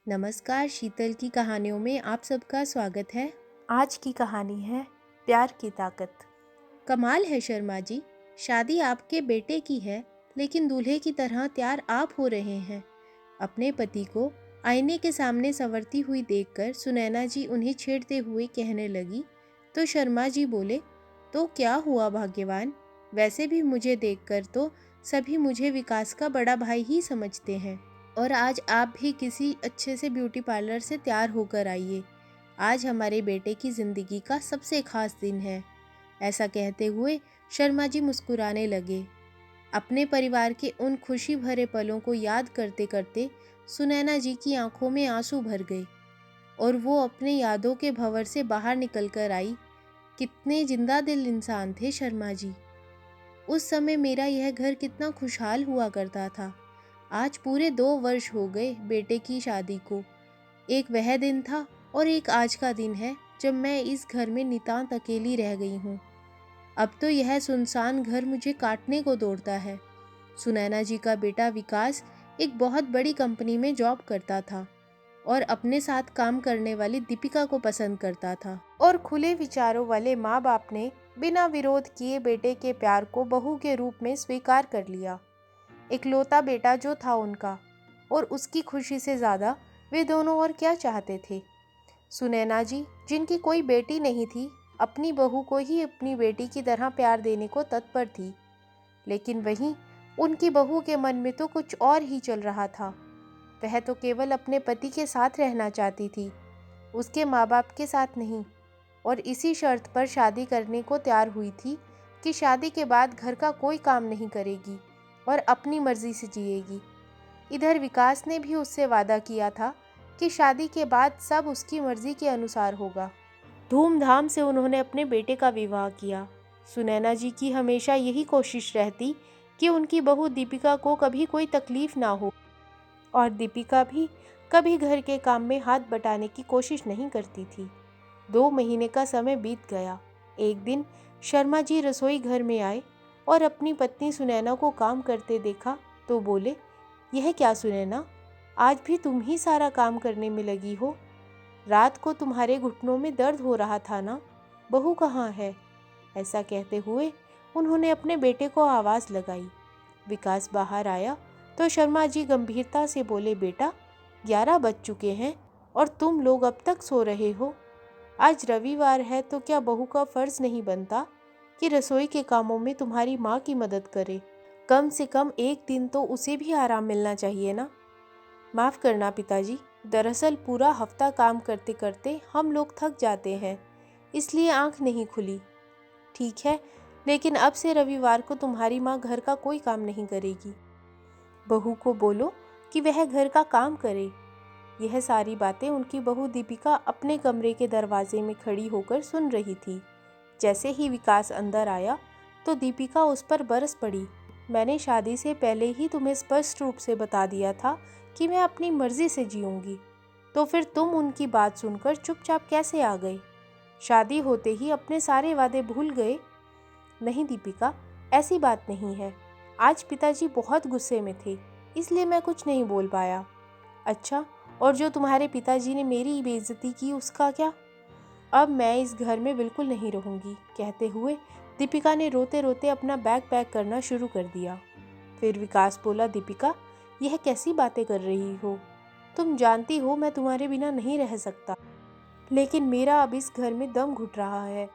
नमस्कार, शीतल की कहानियों में आप सबका स्वागत है। आज की कहानी है प्यार की ताकत। कमाल है शर्मा जी, शादी आपके बेटे की है, लेकिन दूल्हे की तरह तैयार आप हो रहे हैं। अपने पति को आईने के सामने संवरती हुई देखकर सुनैना जी उन्हें छेड़ते हुए कहने लगी, तो शर्मा जी बोले, तो क्या हुआ भाग्यवान, वैसे भी मुझे देखकर तो सभी मुझे विकास का बड़ा भाई ही समझते हैं। और आज आप भी किसी अच्छे से ब्यूटी पार्लर से तैयार होकर आइए। आज हमारे बेटे की ज़िंदगी का सबसे खास दिन है। ऐसा कहते हुए शर्मा जी मुस्कुराने लगे। अपने परिवार के उन खुशी भरे पलों को याद करते करते सुनैना जी की आंखों में आंसू भर गए और वो अपने यादों के भंवर से बाहर निकल कर आई। कितने जिंदा दिल इंसान थे शर्मा जी। उस समय मेरा यह घर कितना खुशहाल हुआ करता था। आज पूरे 2 वर्ष हो गए बेटे की शादी को। एक वह दिन था और एक आज का दिन है जब मैं इस घर में नितांत अकेली रह गई हूँ। अब तो यह सुनसान घर मुझे काटने को दौड़ता है। सुनैना जी का बेटा विकास एक बहुत बड़ी कंपनी में जॉब करता था और अपने साथ काम करने वाली दीपिका को पसंद करता था। और खुले विचारों वाले माँ बाप ने बिना विरोध किए बेटे के प्यार को बहू के रूप में स्वीकार कर लिया। इकलौता बेटा जो था उनका, और उसकी खुशी से ज़्यादा वे दोनों और क्या चाहते थे। सुनैना जी, जिनकी कोई बेटी नहीं थी, अपनी बहू को ही अपनी बेटी की तरह प्यार देने को तत्पर थी। लेकिन वहीं उनकी बहू के मन में तो कुछ और ही चल रहा था। वह तो केवल अपने पति के साथ रहना चाहती थी, उसके माँ बाप के साथ नहीं। और इसी शर्त पर शादी करने को तैयार हुई थी कि शादी के बाद घर का कोई काम नहीं करेगी और अपनी मर्जी से जिएगी। इधर विकास ने भी उससे वादा किया था कि शादी के बाद सब उसकी मर्जी के अनुसार होगा। धूमधाम से उन्होंने अपने बेटे का विवाह किया। सुनैना जी की हमेशा यही कोशिश रहती कि उनकी बहू दीपिका को कभी कोई तकलीफ ना हो, और दीपिका भी कभी घर के काम में हाथ बटाने की कोशिश नहीं करती थी। 2 महीने का समय बीत गया। एक दिन शर्मा जी रसोई घर में आए और अपनी पत्नी सुनैना को काम करते देखा तो बोले, यह क्या सुनैना, आज भी तुम ही सारा काम करने में लगी हो। रात को तुम्हारे घुटनों में दर्द हो रहा था ना, बहू कहाँ है। ऐसा कहते हुए उन्होंने अपने बेटे को आवाज़ लगाई। विकास बाहर आया तो शर्मा जी गंभीरता से बोले, बेटा 11 बज चुके हैं और तुम लोग अब तक सो रहे हो। आज रविवार है तो क्या बहू का फर्ज नहीं बनता कि रसोई के कामों में तुम्हारी माँ की मदद करे। कम से कम एक दिन तो उसे भी आराम मिलना चाहिए ना। माफ़ करना पिताजी, दरअसल पूरा हफ्ता काम करते करते हम लोग थक जाते हैं, इसलिए आँख नहीं खुली। ठीक है, लेकिन अब से रविवार को तुम्हारी माँ घर का कोई काम नहीं करेगी। बहू को बोलो कि वह घर का काम करे। यह सारी बातें उनकी बहू दीपिका अपने कमरे के दरवाजे में खड़ी होकर सुन रही थी। जैसे ही विकास अंदर आया तो दीपिका उस पर बरस पड़ी। मैंने शादी से पहले ही तुम्हें स्पष्ट रूप से बता दिया था कि मैं अपनी मर्जी से जीऊँगी, तो फिर तुम उनकी बात सुनकर चुपचाप कैसे आ गए? शादी होते ही अपने सारे वादे भूल गए? नहीं दीपिका, ऐसी बात नहीं है। आज पिताजी बहुत गुस्से में थे, इसलिए मैं कुछ नहीं बोल पाया। अच्छा, और जो तुम्हारे पिताजी ने मेरी बेइज्जती की उसका क्या? अब मैं इस घर में बिल्कुल नहीं रहूँगी, कहते हुए दीपिका ने रोते रोते अपना बैग पैक करना शुरू कर दिया। फिर विकास बोला, दीपिका यह कैसी बातें कर रही हो? तुम जानती हो मैं तुम्हारे बिना नहीं रह सकता, लेकिन मेरा अब इस घर में दम घुट रहा है।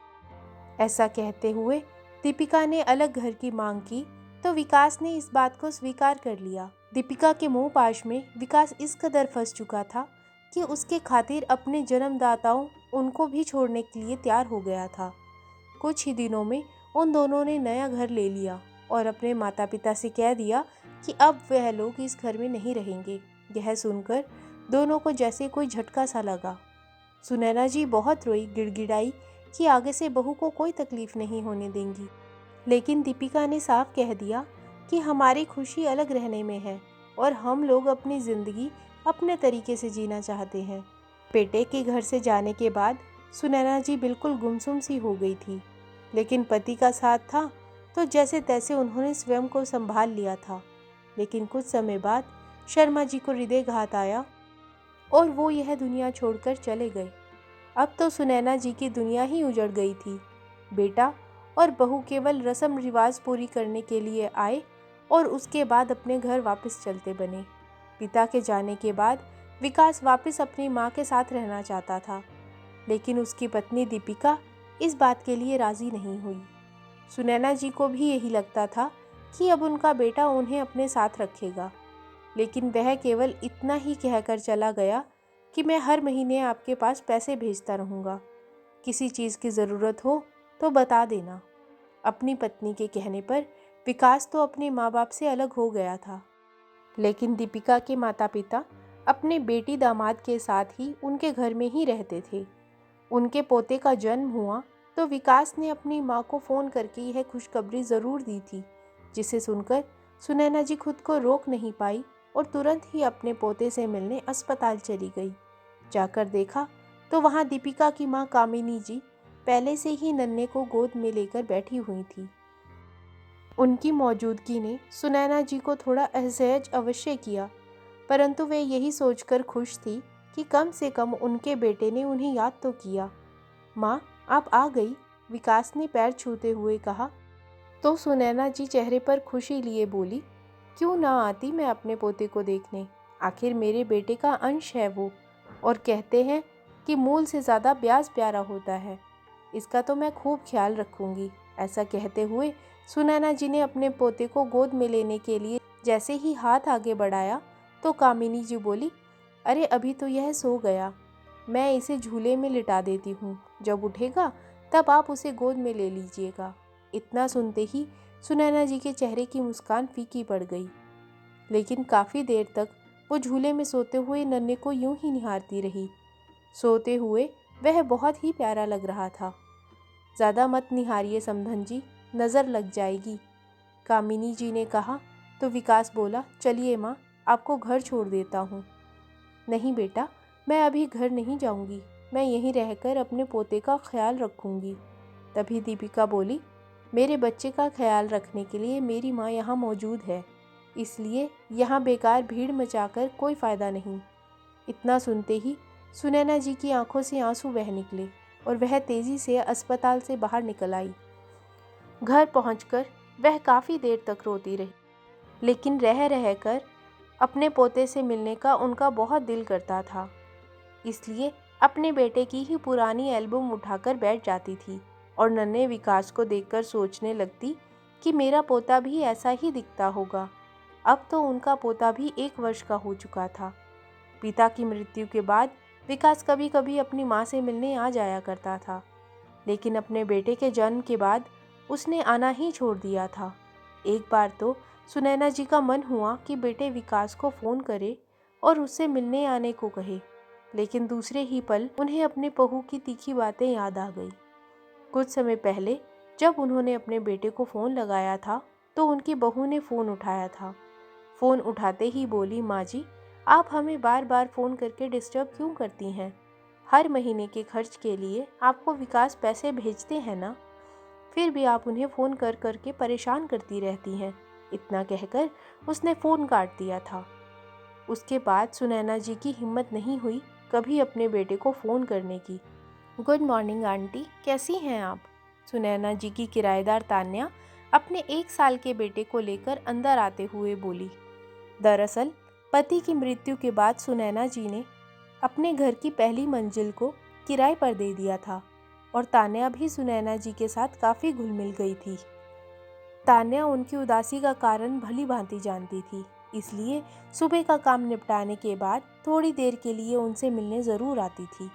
ऐसा कहते हुए दीपिका ने अलग घर की मांग की तो विकास ने इस बात को स्वीकार कर लिया। दीपिका के मुंह पाश में विकास इस कदर फंस चुका था कि उसके खातिर अपने जन्मदाताओं उनको भी छोड़ने के लिए तैयार हो गया था। कुछ ही दिनों में उन दोनों ने नया घर ले लिया और अपने माता पिता से कह दिया कि अब वह लोग इस घर में नहीं रहेंगे। यह सुनकर दोनों को जैसे कोई झटका सा लगा। सुनैना जी बहुत रोई, गिड़गिड़ाई कि आगे से बहू को कोई तकलीफ नहीं होने देंगी। लेकिन दीपिका ने साफ कह दिया कि हमारी खुशी अलग रहने में है और हम लोग अपनी ज़िंदगी अपने तरीके से जीना चाहते हैं। बेटे के घर से जाने के बाद सुनैना जी बिल्कुल गुमसुम सी हो गई थी, लेकिन पति का साथ था तो जैसे तैसे उन्होंने स्वयं को संभाल लिया था। लेकिन कुछ समय बाद शर्मा जी को हृदयघात आया और वो यह दुनिया छोड़कर चले गए। अब तो सुनैना जी की दुनिया ही उजड़ गई थी। बेटा और बहू केवल रस्म रिवाज पूरी करने के लिए आए और उसके बाद अपने घर वापस चलते बने। पिता के जाने के बाद विकास वापस अपनी माँ के साथ रहना चाहता था, लेकिन उसकी पत्नी दीपिका इस बात के लिए राज़ी नहीं हुई। सुनैना जी को भी यही लगता था कि अब उनका बेटा उन्हें अपने साथ रखेगा, लेकिन वह केवल इतना ही कहकर चला गया कि मैं हर महीने आपके पास पैसे भेजता रहूँगा, किसी चीज़ की ज़रूरत हो तो बता देना। अपनी पत्नी के कहने पर विकास तो अपने माँ बाप से अलग हो गया था, लेकिन दीपिका के माता पिता अपने बेटी दामाद के साथ ही उनके घर में ही रहते थे। उनके पोते का जन्म हुआ तो विकास ने अपनी माँ को फ़ोन करके यह खुशखबरी ज़रूर दी थी, जिसे सुनकर सुनैना जी खुद को रोक नहीं पाई और तुरंत ही अपने पोते से मिलने अस्पताल चली गई। जाकर देखा तो वहाँ दीपिका की माँ कामिनी जी पहले से ही नन्हे को गोद में लेकर बैठी हुई थी। उनकी मौजूदगी ने सुनैना जी को थोड़ा असहज अवश्य किया, परंतु वे यही सोचकर खुश थी कि कम से कम उनके बेटे ने उन्हें याद तो किया। माँ, आप आ गई, विकास ने पैर छूते हुए कहा। तो सुनैना जी चेहरे पर खुशी लिए बोली, क्यों ना आती मैं अपने पोते को देखने, आखिर मेरे बेटे का अंश है वो, और कहते हैं कि मूल से ज़्यादा ब्याज प्यारा होता है, इसका तो मैं खूब ख्याल रखूँगी। ऐसा कहते हुए सुनैना जी ने अपने पोते को गोद में लेने के लिए जैसे ही हाथ आगे बढ़ाया तो कामिनी जी बोली, अरे अभी तो यह सो गया, मैं इसे झूले में लिटा देती हूँ, जब उठेगा तब आप उसे गोद में ले लीजिएगा। इतना सुनते ही सुनैना जी के चेहरे की मुस्कान फीकी पड़ गई, लेकिन काफ़ी देर तक वो झूले में सोते हुए नन्हे को यूं ही निहारती रही। सोते हुए वह बहुत ही प्यारा लग रहा था। ज़्यादा मत निहारिए समधन जी, नज़र लग जाएगी, कामिनी जी ने कहा। तो विकास बोला, चलिए माँ, आपको घर छोड़ देता हूँ। नहीं बेटा, मैं अभी घर नहीं जाऊँगी, मैं यहीं रहकर अपने पोते का ख्याल रखूँगी। तभी दीपिका बोली, मेरे बच्चे का ख्याल रखने के लिए मेरी माँ यहाँ मौजूद है, इसलिए यहाँ बेकार भीड़ मचाकर कोई फ़ायदा नहीं। इतना सुनते ही सुनैना जी की आंखों से आंसू बह निकले और वह तेज़ी से अस्पताल से बाहर निकल आई। घर पहुंचकर वह काफ़ी देर तक रोती रही, लेकिन रह रहकर अपने पोते से मिलने का उनका बहुत दिल करता था, इसलिए अपने बेटे की ही पुरानी एल्बम उठाकर बैठ जाती थी और नन्हे विकास को देखकर सोचने लगती कि मेरा पोता भी ऐसा ही दिखता होगा। अब तो उनका पोता भी 1 वर्ष का हो चुका था। पिता की मृत्यु के बाद विकास कभी कभी अपनी माँ से मिलने आ जाया करता था, लेकिन अपने बेटे के जन्म के बाद उसने आना ही छोड़ दिया था। एक बार तो सुनैना जी का मन हुआ कि बेटे विकास को फ़ोन करे और उससे मिलने आने को कहे, लेकिन दूसरे ही पल उन्हें अपने बहू की तीखी बातें याद आ गई। कुछ समय पहले जब उन्होंने अपने बेटे को फ़ोन लगाया था तो उनकी बहू ने फ़ोन उठाया था। फ़ोन उठाते ही बोली, माँ जी, आप हमें बार बार फ़ोन करके डिस्टर्ब क्यों करती हैं? हर महीने के खर्च के लिए आपको विकास पैसे भेजते हैं ना, फिर भी आप उन्हें फ़ोन कर कर के परेशान करती रहती हैं। इतना कहकर उसने फ़ोन काट दिया था। उसके बाद सुनैना जी की हिम्मत नहीं हुई कभी अपने बेटे को फ़ोन करने की। गुड मॉर्निंग आंटी, कैसी हैं आप? सुनैना जी की किराएदार तान्या अपने 1 साल के बेटे को लेकर अंदर आते हुए बोली। दरअसल पति की मृत्यु के बाद सुनैना जी ने अपने घर की पहली मंजिल को किराए पर दे दिया था और तान्या भी सुनैना जी के साथ काफ़ी घुल मिल गई थी। तान्या उनकी उदासी का कारण भली भांति जानती थी, इसलिए सुबह का काम निपटाने के बाद थोड़ी देर के लिए उनसे मिलने ज़रूर आती थी।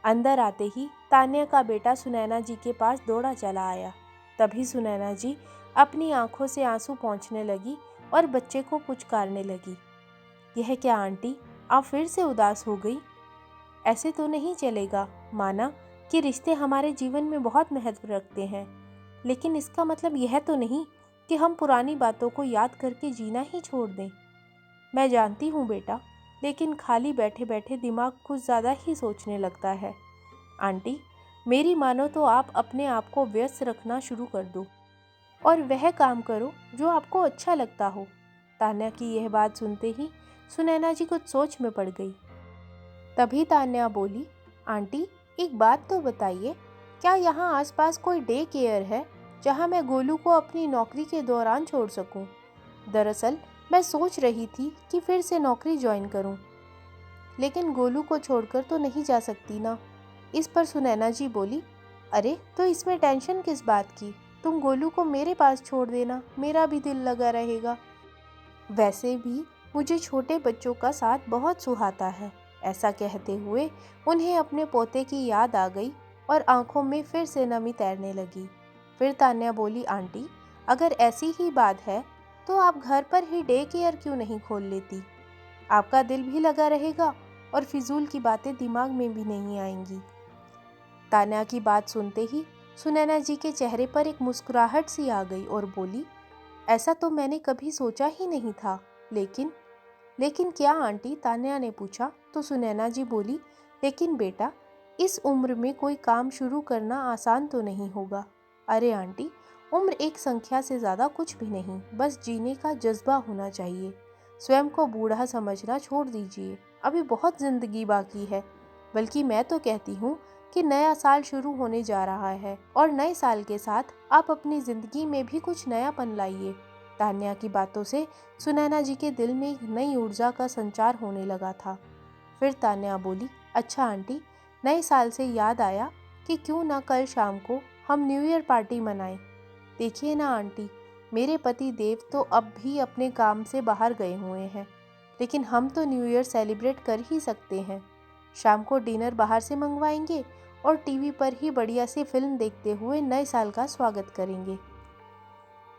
अंदर आते ही तान्या का बेटा सुनैना जी के पास दौड़ा चला आया। तभी सुनैना जी अपनी आंखों से आंसू पोंछने लगी और बच्चे को पुचकारने लगी। यह क्या आंटी, आप फिर से उदास हो गई? ऐसे तो नहीं चलेगा। माना कि रिश्ते हमारे जीवन में बहुत महत्व रखते हैं, लेकिन इसका मतलब यह तो नहीं कि हम पुरानी बातों को याद करके जीना ही छोड़ दें। मैं जानती हूँ बेटा, लेकिन खाली बैठे बैठे दिमाग कुछ ज़्यादा ही सोचने लगता है। आंटी, मेरी मानो तो आप अपने आप को व्यस्त रखना शुरू कर दो और वह काम करो जो आपको अच्छा लगता हो। तान्या की यह बात सुनते ही सुनैना जी कुछ सोच में पड़ गई। तभी तान्या बोली, आंटी एक बात तो बताइए, क्या यहाँ आसपास कोई डे केयर है जहाँ मैं गोलू को अपनी नौकरी के दौरान छोड़ सकूँ? दरअसल मैं सोच रही थी कि फिर से नौकरी ज्वाइन करूँ, लेकिन गोलू को छोड़कर तो नहीं जा सकती ना। इस पर सुनैना जी बोली, अरे तो इसमें टेंशन किस बात की, तुम गोलू को मेरे पास छोड़ देना, मेरा भी दिल लगा रहेगा। वैसे भी मुझे छोटे बच्चों का साथ बहुत सुहाता है। ऐसा कहते हुए उन्हें अपने पोते की याद आ गई और आंखों में फिर से नमी तैरने लगी। फिर तान्या बोली, आंटी अगर ऐसी ही बात है तो आप घर पर ही डे केयर क्यों नहीं खोल लेती? आपका दिल भी लगा रहेगा और फिजूल की बातें दिमाग में भी नहीं आएंगी। तान्या की बात सुनते ही सुनैना जी के चेहरे पर एक मुस्कुराहट सी आ गई और बोली, ऐसा तो मैंने कभी सोचा ही नहीं था, लेकिन क्या आंटी? तान्या ने पूछा तो सुनैना जी बोली, लेकिन बेटा इस उम्र में कोई काम शुरू करना आसान तो नहीं होगा। अरे आंटी, उम्र एक संख्या से ज़्यादा कुछ भी नहीं, बस जीने का जज्बा होना चाहिए। स्वयं को बूढ़ा समझना छोड़ दीजिए, अभी बहुत ज़िंदगी बाकी है। बल्कि मैं तो कहती हूँ कि नया साल शुरू होने जा रहा है और नए साल के साथ आप अपनी ज़िंदगी में भी कुछ नयापन लाइए। तान्या की बातों से सुनैना जी के दिल में एक नई ऊर्जा का संचार होने लगा था। फिर तान्या बोली, अच्छा आंटी, नए साल से याद आया कि क्यों ना कल शाम को हम न्यू ईयर पार्टी मनाएं। देखिए ना आंटी, मेरे पति देव तो अब भी अपने काम से बाहर गए हुए हैं, लेकिन हम तो न्यू ईयर सेलिब्रेट कर ही सकते हैं। शाम को डिनर बाहर से मंगवाएंगे और टीवी पर ही बढ़िया सी फिल्म देखते हुए नए साल का स्वागत करेंगे।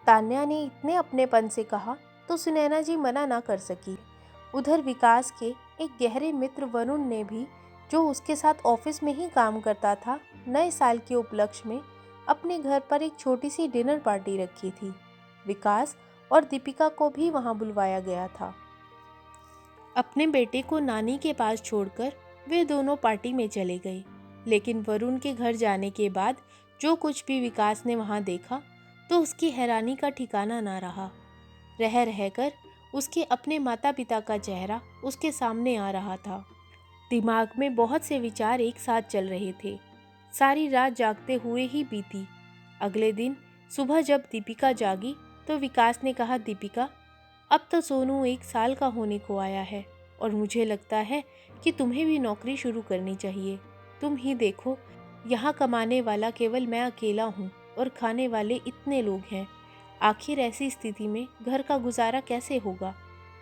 तान्या ने इतने अपनेपन से कहा तो सुनैना जी मना ना कर सकी। उधर विकास के एक गहरे मित्र वरुण ने भी, जो उसके साथ ऑफिस में ही काम करता था, नए साल के उपलक्ष्य में अपने घर पर एक छोटी सी डिनर पार्टी रखी थी। विकास और दीपिका को भी वहां बुलवाया गया था। अपने बेटे को नानी के पास छोड़कर वे दोनों पार्टी में चले गए, लेकिन वरुण के घर जाने के बाद जो कुछ भी विकास ने वहां देखा तो उसकी हैरानी का ठिकाना ना रहा। रह रहकर उसके अपने माता पिता का चेहरा उसके सामने आ रहा था। दिमाग में बहुत से विचार एक साथ चल रहे थे। सारी रात जागते हुए ही बीती। अगले दिन सुबह जब दीपिका जागी तो विकास ने कहा, दीपिका अब तो सोनू 1 साल का होने को आया है और मुझे लगता है कि तुम्हें भी नौकरी शुरू करनी चाहिए। तुम ही देखो, यहाँ कमाने वाला केवल मैं अकेला हूँ और खाने वाले इतने लोग हैं। आखिर ऐसी स्थिति में घर का गुजारा कैसे होगा?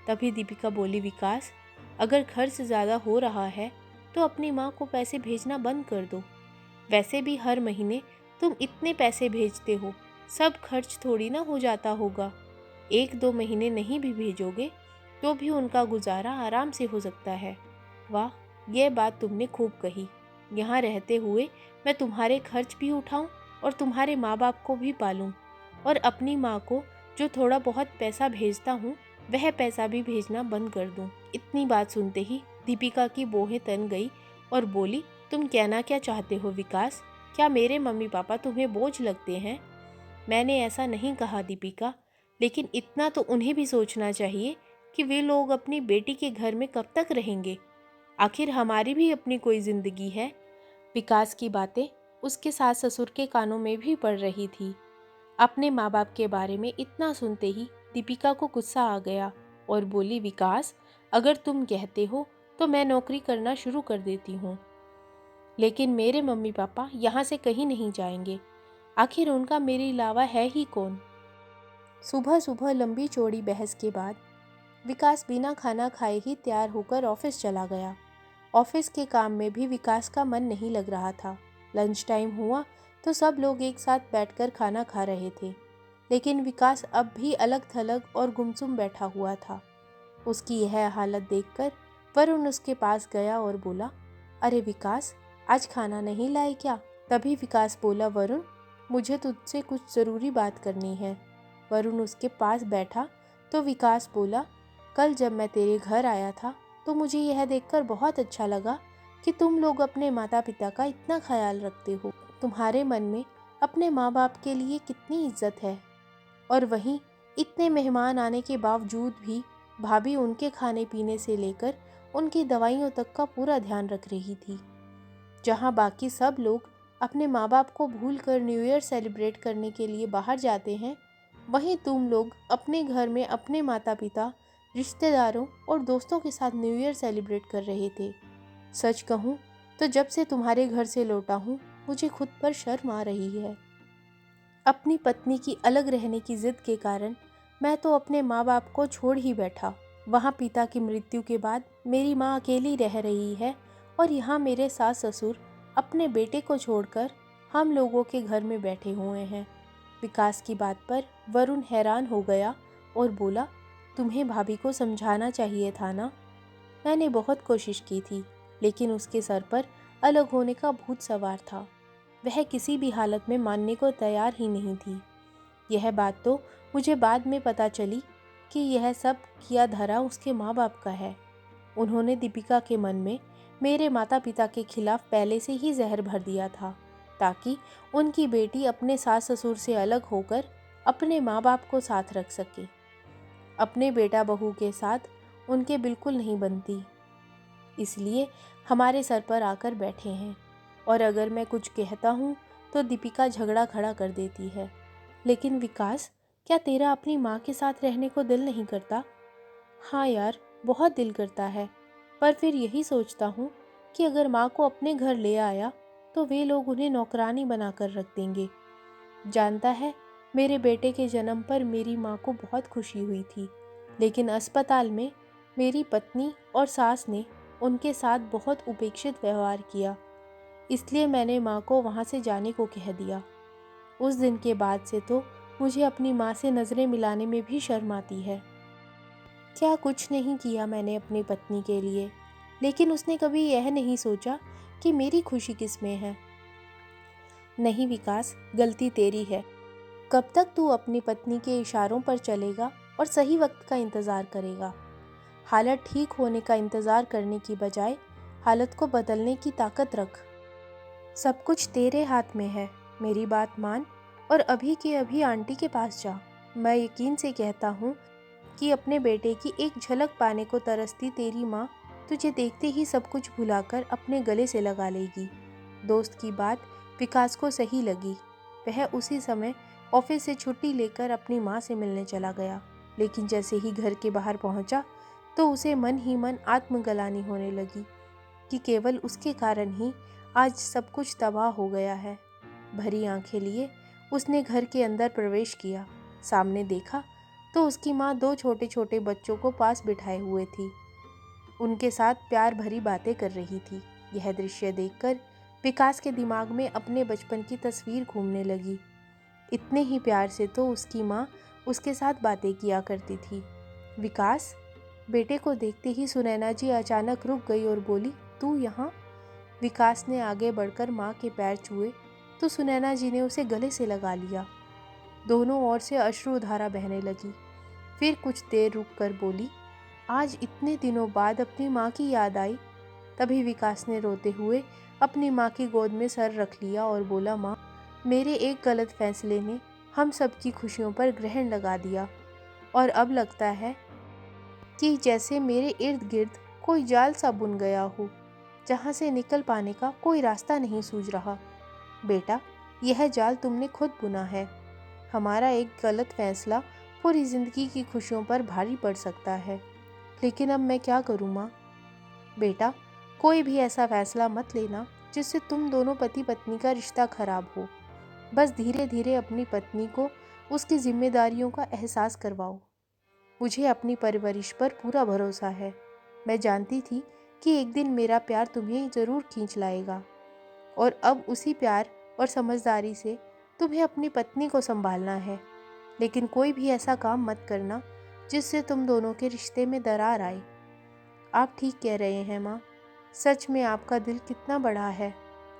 तभी दीपिका बोली, विकास अगर खर्च ज़्यादा हो रहा है तो अपनी माँ को पैसे भेजना बंद कर दो। वैसे भी हर महीने तुम इतने पैसे भेजते हो, सब खर्च थोड़ी ना हो जाता होगा। 1-2 महीने नहीं भी भेजोगे तो भी उनका गुजारा आराम से हो सकता है। वाह, यह बात तुमने खूब कही। यहाँ रहते हुए मैं तुम्हारे खर्च भी उठाऊं और तुम्हारे माँ बाप को भी पालूं और अपनी माँ को जो थोड़ा बहुत पैसा भेजता हूँ वह पैसा भी भेजना बंद कर दूं। इतनी बात सुनते ही दीपिका की बोहें तन गई और बोली, तुम कहना क्या चाहते हो विकास? क्या मेरे मम्मी पापा तुम्हें बोझ लगते हैं? मैंने ऐसा नहीं कहा दीपिका, लेकिन इतना तो उन्हें भी सोचना चाहिए कि वे लोग अपनी बेटी के घर में कब तक रहेंगे। आखिर हमारी भी अपनी कोई जिंदगी है। विकास की बातें उसके सास ससुर के कानों में भी पड़ रही थी। अपने माँ बाप के बारे में इतना सुनते ही दीपिका को गुस्सा आ गया और बोली, विकास अगर तुम कहते हो तो मैं नौकरी करना शुरू कर देती हूँ, लेकिन मेरे मम्मी पापा यहाँ से कहीं नहीं जाएंगे। आखिर उनका मेरे अलावा है ही कौन? सुबह सुबह लंबी चौड़ी बहस के बाद विकास बिना खाना खाए ही तैयार होकर ऑफिस चला गया। ऑफिस के काम में भी विकास का मन नहीं लग रहा था। लंच टाइम हुआ तो सब लोग एक साथ बैठकर खाना खा रहे थे, लेकिन विकास अब भी अलग थलग और गुमसुम बैठा हुआ था। उसकी यह हालत देखकर वरुण उसके पास गया और बोला, अरे विकास, आज खाना नहीं लाए क्या? तभी विकास बोला, वरुण मुझे तुझसे कुछ ज़रूरी बात करनी है। वरुण उसके पास बैठा तो विकास बोला, कल जब मैं तेरे घर आया था तो मुझे यह देखकर बहुत अच्छा लगा कि तुम लोग अपने माता पिता का इतना ख्याल रखते हो। तुम्हारे मन में अपने माँ बाप के लिए कितनी इज्जत है, और वहीं इतने मेहमान आने के बावजूद भी भाभी उनके खाने पीने से लेकर उनकी दवाइयों तक का पूरा ध्यान रख रही थी। जहाँ बाकी सब लोग अपने माँ बाप को भूल कर न्यू ईयर सेलिब्रेट करने के लिए बाहर जाते हैं, वहीं तुम लोग अपने घर में अपने माता पिता, रिश्तेदारों और दोस्तों के साथ न्यू ईयर सेलिब्रेट कर रहे थे। सच कहूँ तो जब से तुम्हारे घर से लौटा हूँ, मुझे खुद पर शर्म आ रही है। अपनी पत्नी की अलग रहने की जिद के कारण मैं तो अपने माँ बाप को छोड़ ही बैठा। वहाँ पिता की मृत्यु के बाद मेरी माँ अकेली रह रही है और यहाँ मेरे सास ससुर अपने बेटे को छोड़कर हम लोगों के घर में बैठे हुए हैं। विकास की बात पर वरुण हैरान हो गया और बोला, तुम्हें भाभी को समझाना चाहिए था ना। मैंने बहुत कोशिश की थी, लेकिन उसके सर पर अलग होने का भूत सवार था। वह किसी भी हालत में मानने को तैयार ही नहीं थी। यह बात तो मुझे बाद में पता चली कि यह सब किया धरा उसके माँ बाप का है। उन्होंने दीपिका के मन में मेरे माता पिता के खिलाफ पहले से ही जहर भर दिया था, ताकि उनकी बेटी अपने सास ससुर से अलग होकर अपने माँ बाप को साथ रख सके। अपने बेटा बहू के साथ उनके बिल्कुल नहीं बनती, इसलिए हमारे सर पर आकर बैठे हैं। और अगर मैं कुछ कहता हूँ तो दीपिका झगड़ा खड़ा कर देती है। लेकिन विकास, क्या तेरा अपनी माँ के साथ रहने को दिल नहीं करता? हाँ यार, बहुत दिल करता है, पर फिर यही सोचता हूँ कि अगर माँ को अपने घर ले आया तो वे लोग उन्हें नौकरानी बनाकर रख देंगे। जानता है, मेरे बेटे के जन्म पर मेरी माँ को बहुत खुशी हुई थी, लेकिन अस्पताल में मेरी पत्नी और सास ने उनके साथ बहुत उपेक्षित व्यवहार किया, इसलिए मैंने माँ को वहाँ से जाने को कह दिया। उस दिन के बाद से तो मुझे अपनी माँ से नज़रें मिलाने में भी शर्म आती है। क्या कुछ नहीं किया मैंने अपनी पत्नी के लिए, लेकिन उसने कभी यह नहीं सोचा कि मेरी खुशी किस में है। नहीं विकास, गलती तेरी है। कब तक तू अपनी पत्नी के इशारों पर चलेगा और सही वक्त का इंतज़ार करेगा? हालत ठीक होने का इंतज़ार करने की बजाय हालत को बदलने की ताकत रख। सब कुछ तेरे हाथ में है। मेरी बात मान और अभी के अभी आंटी के पास जा। मैं यकीन से कहता हूँ कि अपने बेटे की एक झलक पाने को तरसती तेरी माँ तुझे देखते ही सब कुछ भुलाकर अपने गले से लगा लेगी। दोस्त की बात विकास को सही लगी। वह उसी समय ऑफिस से छुट्टी लेकर अपनी माँ से मिलने चला गया, लेकिन जैसे ही घर के बाहर पहुँचा तो उसे मन ही मन आत्मग्लानि होने लगी कि केवल उसके कारण ही आज सब कुछ तबाह हो गया है। भरी आंखें लिए उसने घर के अंदर प्रवेश किया। सामने देखा तो उसकी माँ दो छोटे छोटे बच्चों को पास बिठाए हुए थी, उनके साथ प्यार भरी बातें कर रही थी। यह दृश्य देखकर विकास के दिमाग में अपने बचपन की तस्वीर घूमने लगी। इतने ही प्यार से तो उसकी माँ उसके साथ बातें किया करती थी। विकास, बेटे को देखते ही सुनैना जी अचानक रुक गई और बोली, तू यहाँ? विकास ने आगे बढ़कर माँ के पैर छुए तो सुनैना जी ने उसे गले से लगा लिया। दोनों ओर से अश्रुधारा बहने लगी। फिर कुछ देर रुक कर बोली, आज इतने दिनों बाद अपनी माँ की याद आई। तभी विकास ने रोते हुए अपनी माँ की गोद में सर रख लिया और बोला, माँ, मेरे एक गलत फैसले ने हम सबकी खुशियों पर ग्रहण लगा दिया और अब लगता है कि जैसे मेरे इर्द गिर्द कोई जाल सा बुन गया हो, जहाँ से निकल पाने का कोई रास्ता नहीं सूझ रहा। बेटा, यह जाल तुमने खुद बुना है। हमारा एक गलत फैसला पूरी ज़िंदगी की खुशियों पर भारी पड़ सकता है, लेकिन अब मैं क्या करूँ माँ? बेटा, कोई भी ऐसा फैसला मत लेना जिससे तुम दोनों पति पत्नी का रिश्ता खराब हो। बस धीरे धीरे अपनी पत्नी को उसकी जिम्मेदारियों का एहसास करवाओ। मुझे अपनी परवरिश पर पूरा भरोसा है। मैं जानती थी कि एक दिन मेरा प्यार तुम्हें ज़रूर खींच लाएगा, और अब उसी प्यार और समझदारी से तुम्हें अपनी पत्नी को संभालना है। लेकिन कोई भी ऐसा काम मत करना जिससे तुम दोनों के रिश्ते में दरार आए। आप ठीक कह रहे हैं माँ। सच में आपका दिल कितना बड़ा है।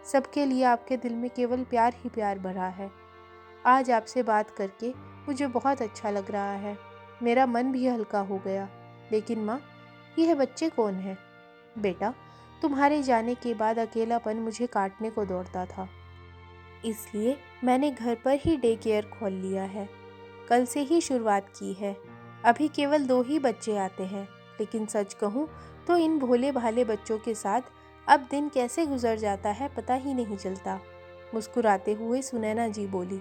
सबके लिए आपके दिल में केवल प्यार ही प्यार भरा है। आज आपसे बात करके मुझे बहुत अच्छा लग रहा है। मेरा मन भी हल्का हो गया। लेकिन माँ, यह बच्चे कौन हैं? बेटा, तुम्हारे जाने के बाद अकेलापन मुझे काटने को दौड़ता था, इसलिए मैंने घर पर ही डे केयर खोल लिया है। कल से ही शुरुआत की है। अभी केवल 2 ही बच्चे आते हैं, लेकिन सच कहूँ तो इन भोले भाले बच्चों के साथ अब दिन कैसे गुजर जाता है पता ही नहीं चलता। मुस्कुराते हुए सुनैना जी बोली।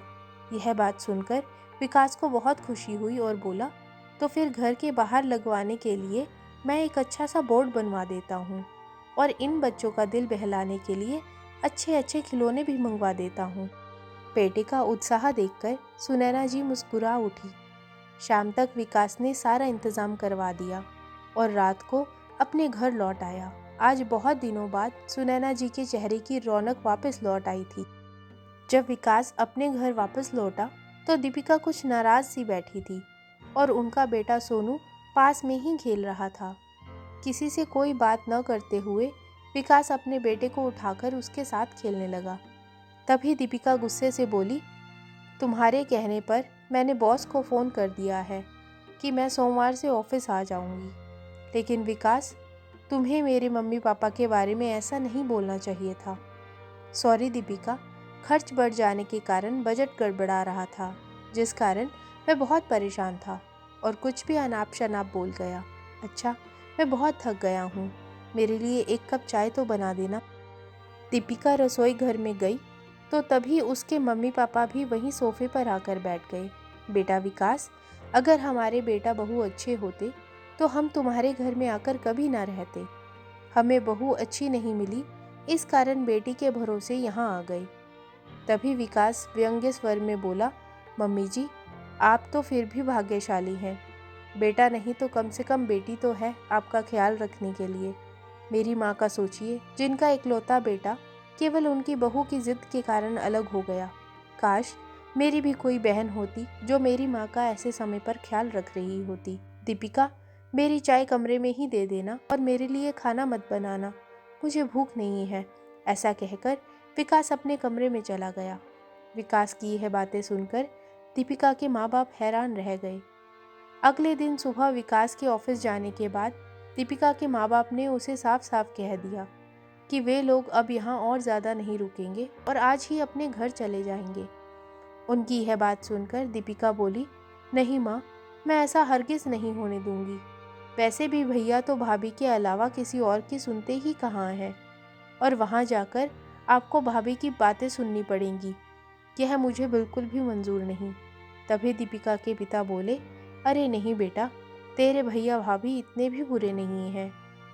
यह बात सुनकर विकास को बहुत खुशी हुई और बोला, तो फिर घर के बाहर लगवाने के लिए मैं एक अच्छा सा बोर्ड बनवा देता हूँ और इन बच्चों का दिल बहलाने के लिए अच्छे अच्छे खिलौने भी मंगवा देता हूँ। बेटे का उत्साह देखकर सुनैना जी मुस्कुरा उठी। शाम तक विकास ने सारा इंतजाम करवा दिया और रात को अपने घर लौट आया। आज बहुत दिनों बाद सुनैना जी के चेहरे की रौनक वापस लौट आई थी। जब विकास अपने घर वापस लौटा तो दीपिका कुछ नाराज सी बैठी थी और उनका बेटा सोनू पास में ही खेल रहा था। किसी से कोई बात न करते हुए विकास अपने बेटे को उठाकर उसके साथ खेलने लगा। तभी दीपिका गुस्से से बोली, तुम्हारे कहने पर मैंने बॉस को फ़ोन कर दिया है कि मैं सोमवार से ऑफिस आ जाऊंगी। लेकिन विकास, तुम्हें मेरे मम्मी पापा के बारे में ऐसा नहीं बोलना चाहिए था। सॉरी दीपिका, खर्च बढ़ जाने के कारण बजट गड़बड़ा रहा था, जिस कारण मैं बहुत परेशान था और कुछ भी अनाप शनाप बोल गया। अच्छा, मैं बहुत थक गया हूँ, मेरे लिए एक कप चाय तो बना देना। दीपिका रसोई घर में गई तो तभी उसके मम्मी पापा भी वहीं सोफे पर आकर बैठ गए। बेटा विकास, अगर हमारे बेटा बहू अच्छे होते तो हम तुम्हारे घर में आकर कभी ना रहते। हमें बहू अच्छी नहीं मिली, इस कारण बेटी के भरोसे यहाँ आ गए। तभी विकास व्यंग्य स्वर में बोला, मम्मी जी, आप तो फिर भी भाग्यशाली हैं। बेटा नहीं तो कम से कम बेटी तो है आपका ख्याल रखने के लिए। मेरी माँ का सोचिए, जिनका इकलौता बेटा केवल उनकी बहू की जिद के कारण अलग हो गया। काश मेरी भी कोई बहन होती जो मेरी माँ का ऐसे समय पर ख्याल रख रही होती। दीपिका, मेरी चाय कमरे में ही दे देना और मेरे लिए खाना मत बनाना, मुझे भूख नहीं है। ऐसा कहकर विकास अपने कमरे में चला गया। विकास की यह बातें सुनकर दीपिका के माँ बाप हैरान रह गए। अगले दिन सुबह विकास के ऑफिस जाने के बाद दीपिका के माँ बाप ने उसे साफ साफ कह दिया कि वे लोग अब यहाँ और ज़्यादा नहीं रुकेंगे और आज ही अपने घर चले जाएंगे। उनकी यह बात सुनकर दीपिका बोली, नहीं माँ, मैं ऐसा हरगिज़ नहीं होने दूंगी। वैसे भी भैया तो भाभी के अलावा किसी और की सुनते ही कहाँ हैं, और वहाँ जाकर आपको भाभी की बातें सुननी पड़ेंगी। यह मुझे बिल्कुल भी मंजूर नहीं। तभी दीपिका के पिता बोले, अरे नहीं बेटा, तेरे भैया भाभी इतने भी बुरे नहीं हैं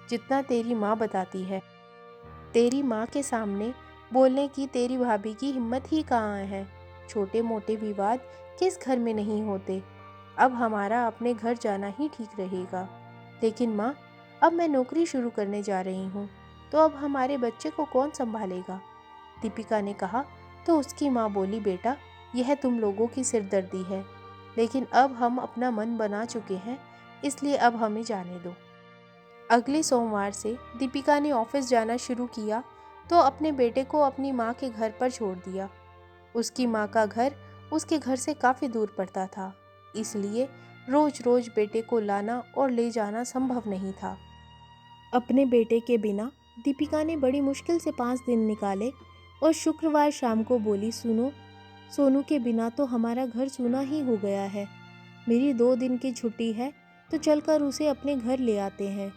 जितना तेरी माँ बताती है। तेरी माँ के सामने बोलने की तेरी भाभी की हिम्मत ही कहाँ है। छोटे मोटे विवाद किस घर में नहीं होते। अब हमारा अपने घर जाना ही ठीक रहेगा। लेकिन माँ, अब मैं नौकरी शुरू करने जा रही हूँ, तो अब हमारे बच्चे को कौन संभालेगा? दीपिका ने कहा। तो उसकी माँ बोली, बेटा, यह तुम लोगों की सिरदर्दी है, लेकिन अब हम अपना मन बना चुके हैं, इसलिए अब हमें जाने दो। अगले सोमवार से दीपिका ने ऑफिस जाना शुरू किया तो अपने बेटे को अपनी माँ के घर पर छोड़ दिया। उसकी माँ का घर उसके घर से काफ़ी दूर पड़ता था, इसलिए रोज रोज बेटे को लाना और ले जाना संभव नहीं था। अपने बेटे के बिना दीपिका ने बड़ी मुश्किल से 5 दिन निकाले और शुक्रवार शाम को बोली, सुनो, सोनू के बिना तो हमारा घर सूना ही हो गया है। मेरी 2 दिन की छुट्टी है तो चलकर उसे अपने घर ले आते हैं।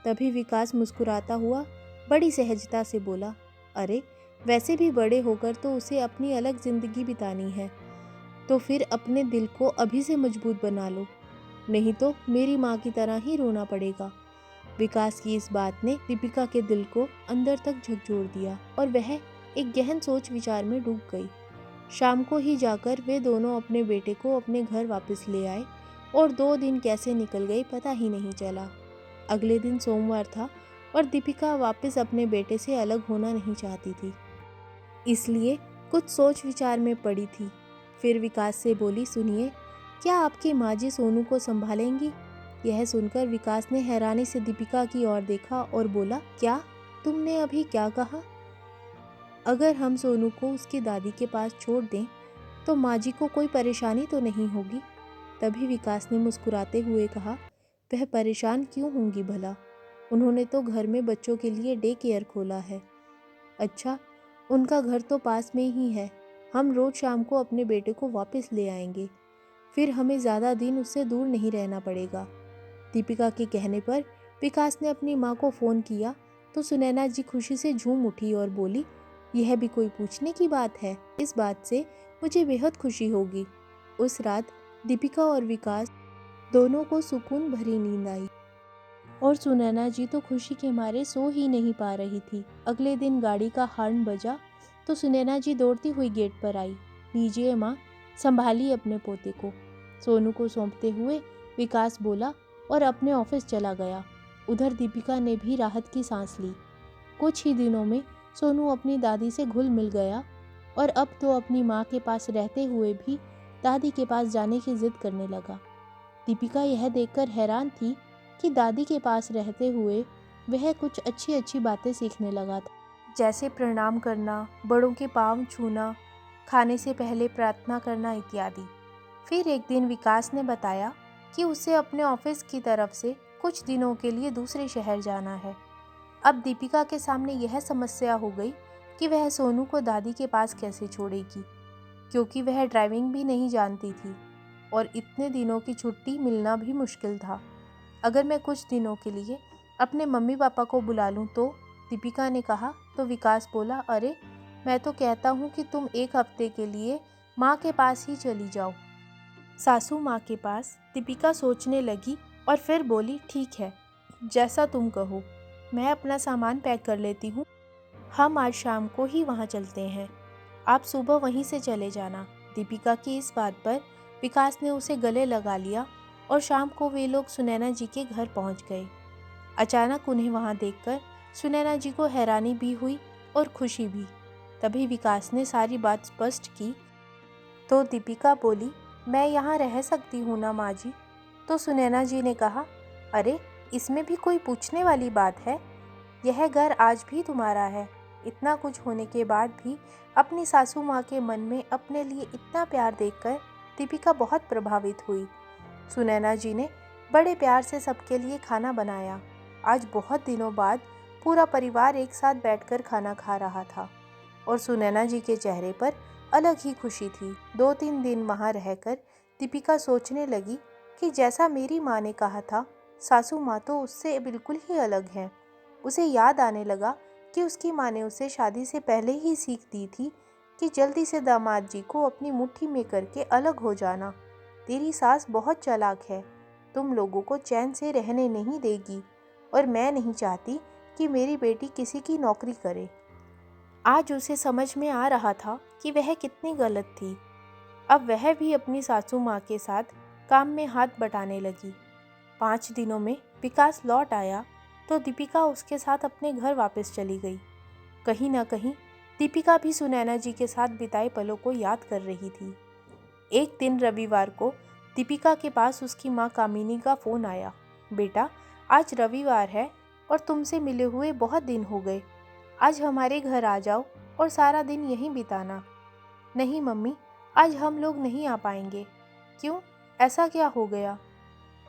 तभी विकास मुस्कुराता हुआ बड़ी सहजता से बोला, अरे वैसे भी बड़े होकर तो उसे अपनी अलग ज़िंदगी बितानी है, तो फिर अपने दिल को अभी से मजबूत बना लो, नहीं तो मेरी माँ की तरह ही रोना पड़ेगा। विकास की इस बात ने दीपिका के दिल को अंदर तक झकझोर दिया और वह एक गहन सोच विचार में डूब गई। शाम को ही जाकर वे दोनों अपने बेटे को अपने घर वापस ले आए और 2 दिन कैसे निकल गए पता ही नहीं चला। अगले दिन सोमवार था और दीपिका वापस अपने बेटे से अलग होना नहीं चाहती थी, इसलिए कुछ सोच विचार में पड़ी थी। फिर विकास से बोली, सुनिए, क्या आपकी माँ जी सोनू को संभालेंगी? यह सुनकर विकास ने हैरानी से दीपिका की ओर देखा और बोला, क्या? तुमने अभी क्या कहा? अगर हम सोनू को उसकी दादी के पास छोड़ दें तो माँ जी को कोई परेशानी तो नहीं होगी? तभी विकास ने मुस्कुराते हुए कहा, वह परेशान क्यों होंगी भला? उन्होंने तो घर में बच्चों के लिए डे केयर खोला है। अच्छा, उनका घर तो पास में ही है। हम रोज शाम को अपने बेटे को वापस ले आएंगे, फिर हमें ज़्यादा दिन उससे दूर नहीं रहना पड़ेगा। दीपिका के कहने पर विकास ने अपनी माँ को फ़ोन किया तो सुनैना जी खुशी से झूम उठी और बोली, यह भी कोई पूछने की बात है, इस बात से मुझे बेहद खुशी होगी। उस रात दीपिका और विकास दोनों को सुकून भरी नींद आई और सुनैना जी तो खुशी के मारे सो ही नहीं पा रही थी। अगले दिन गाड़ी का हॉर्न बजा तो सुनैना जी दौड़ती हुई गेट पर आई। लीजिए माँ, संभालिए अपने पोते को, सोनू को सौंपते हुए विकास बोला और अपने ऑफिस चला गया। उधर दीपिका ने भी राहत की सांस ली। कुछ ही दिनों में सोनू अपनी दादी से घुल मिल गया और अब तो अपनी माँ के पास रहते हुए भी दादी के पास जाने की जिद करने लगा। दीपिका यह देखकर हैरान थी कि दादी के पास रहते हुए वह कुछ अच्छी अच्छी बातें सीखने लगा था, जैसे प्रणाम करना, बड़ों के पाँव छूना, खाने से पहले प्रार्थना करना इत्यादि। फिर एक दिन विकास ने बताया कि उसे अपने ऑफिस की तरफ से कुछ दिनों के लिए दूसरे शहर जाना है। अब दीपिका के सामने यह समस्या हो गई कि वह सोनू को दादी के पास कैसे छोड़ेगी, क्योंकि वह ड्राइविंग भी नहीं जानती थी और इतने दिनों की छुट्टी मिलना भी मुश्किल था। अगर मैं कुछ दिनों के लिए अपने मम्मी पापा को बुला लूँ तो, दीपिका ने कहा तो विकास बोला, अरे मैं तो कहता हूँ कि तुम एक हफ्ते के लिए माँ के पास ही चली जाओ। सासू माँ के पास दीपिका सोचने लगी और फिर बोली, ठीक है, जैसा तुम कहो, मैं अपना सामान पैक कर लेती हूँ, हम आज शाम को ही वहाँ चलते हैं, आप सुबह वहीं से चले जाना। दीपिका की इस बात पर विकास ने उसे गले लगा लिया और शाम को वे लोग सुनैना जी के घर पहुँच गए। अचानक उन्हें वहाँ देखकर सुनैना जी को हैरानी भी हुई और खुशी भी। तभी विकास ने सारी बात स्पष्ट की तो दीपिका बोली, मैं यहाँ रह सकती हूँ ना माँ जी? तो सुनैना जी ने कहा, अरे इसमें भी कोई पूछने वाली बात है, यह घर आज भी तुम्हारा है। इतना कुछ होने के बाद भी अपनी सासू माँ के मन में अपने लिए इतना प्यार देखकर दीपिका बहुत प्रभावित हुई। सुनैना जी ने बड़े प्यार से सबके लिए खाना बनाया। आज बहुत दिनों बाद पूरा परिवार एक साथ बैठकर खाना खा रहा था और सुनैना जी के चेहरे पर अलग ही खुशी थी। 2-3 दिन वहाँ रहकर दीपिका सोचने लगी कि जैसा मेरी माँ ने कहा था, सासू माँ तो उससे बिल्कुल ही अलग हैं। उसे याद आने लगा कि उसकी माँ ने उसे शादी से पहले ही सीख दी थी कि जल्दी से दामाद जी को अपनी मुट्ठी में करके अलग हो जाना। तेरी सास बहुत चालाक है, तुम लोगों को चैन से रहने नहीं देगी और मैं नहीं चाहती कि मेरी बेटी किसी की नौकरी करे। आज उसे समझ में आ रहा था कि वह कितनी गलत थी। अब वह भी अपनी सासू माँ के साथ काम में हाथ बटाने लगी। 5 दिनों में विकास लौट आया तो दीपिका उसके साथ अपने घर वापस चली गई। कहीं ना कहीं दीपिका भी सुनैना जी के साथ बिताए पलों को याद कर रही थी। एक दिन रविवार को दीपिका के पास उसकी माँ कामिनी का फ़ोन आया, बेटा आज रविवार है और तुमसे मिले हुए बहुत दिन हो गए, आज हमारे घर आ जाओ और सारा दिन यहीं बिताना। नहीं मम्मी, आज हम लोग नहीं आ पाएंगे। क्यों, ऐसा क्या हो गया?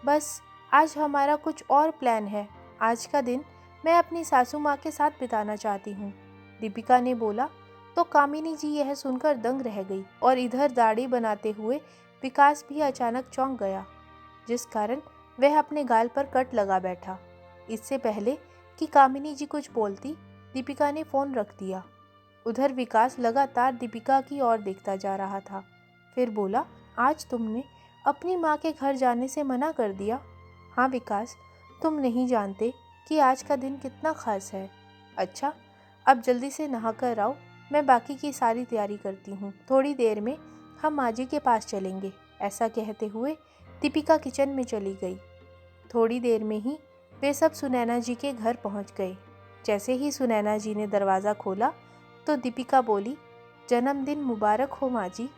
बस आज हमारा कुछ और प्लान है, आज का दिन मैं अपनी सासू माँ के साथ बिताना चाहती हूँ, दीपिका ने बोला। तो कामिनी जी यह सुनकर दंग रह गई और इधर दाढ़ी बनाते हुए विकास भी अचानक चौंक गया, जिस कारण वह अपने गाल पर कट लगा बैठा। इससे पहले कि कामिनी जी कुछ बोलती, दीपिका ने फ़ोन रख दिया। उधर विकास लगातार दीपिका की ओर देखता जा रहा था। फिर बोला, आज तुमने अपनी माँ के घर जाने से मना कर दिया? हाँ विकास, तुम नहीं जानते कि आज का दिन कितना खास है। अच्छा, अब जल्दी से नहा कर आओ, मैं बाकी की सारी तैयारी करती हूँ, थोड़ी देर में हम माँ जी के पास चलेंगे। ऐसा कहते हुए दीपिका किचन में चली गई। थोड़ी देर में ही वे सब सुनैना जी के घर पहुँच गए। जैसे ही सुनैना जी ने दरवाज़ा खोला तो दीपिका बोली, जन्मदिन मुबारक हो माँ जी।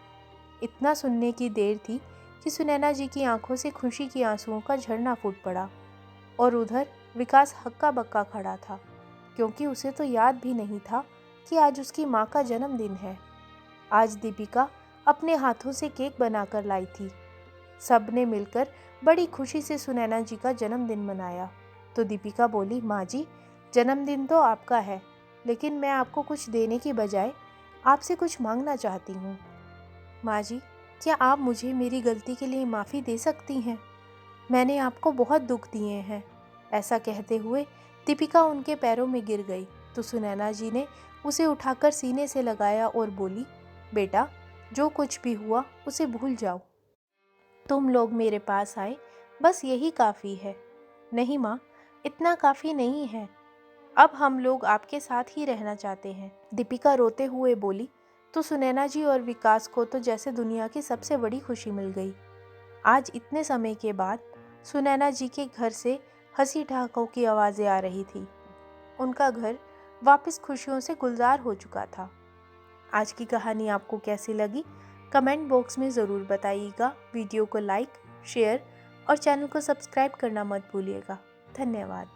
इतना सुनने की देर थी कि सुनैना जी की आंखों से खुशी के आंसुओं का झरना फूट पड़ा और उधर विकास हक्का बक्का खड़ा था, क्योंकि उसे तो याद भी नहीं था कि आज उसकी माँ का जन्मदिन है। आज दीपिका अपने हाथों से केक बनाकर लाई थी। सब ने मिलकर बड़ी खुशी से सुनैना जी का जन्मदिन मनाया। तो दीपिका बोली, माँ जी, जन्मदिन तो आपका है, लेकिन मैं आपको कुछ देने की बजाय आपसे कुछ मांगना चाहती हूँ। माँ जी, क्या आप मुझे मेरी गलती के लिए माफ़ी दे सकती हैं? मैंने आपको बहुत दुख दिए हैं। ऐसा कहते हुए दीपिका उनके पैरों में गिर गई तो सुनैना जी ने उसे उठाकर सीने से लगाया और बोली, बेटा, जो कुछ भी हुआ उसे भूल जाओ। तुम लोग मेरे पास आए, बस यही काफ़ी है। नहीं माँ, इतना काफ़ी नहीं है। अब हम लोग आपके साथ ही रहना चाहते हैं, दीपिका रोते हुए बोली। तो सुनैना जी और विकास को तो जैसे दुनिया की सबसे बड़ी खुशी मिल गई। आज इतने समय के बाद सुनैना जी के घर से हंसी ठहाकों की आवाज़ें आ रही थी। उनका घर वापस खुशियों से गुलजार हो चुका था। आज की कहानी आपको कैसी लगी कमेंट बॉक्स में ज़रूर बताइएगा। वीडियो को लाइक, शेयर और चैनल को सब्सक्राइब करना मत भूलिएगा। धन्यवाद।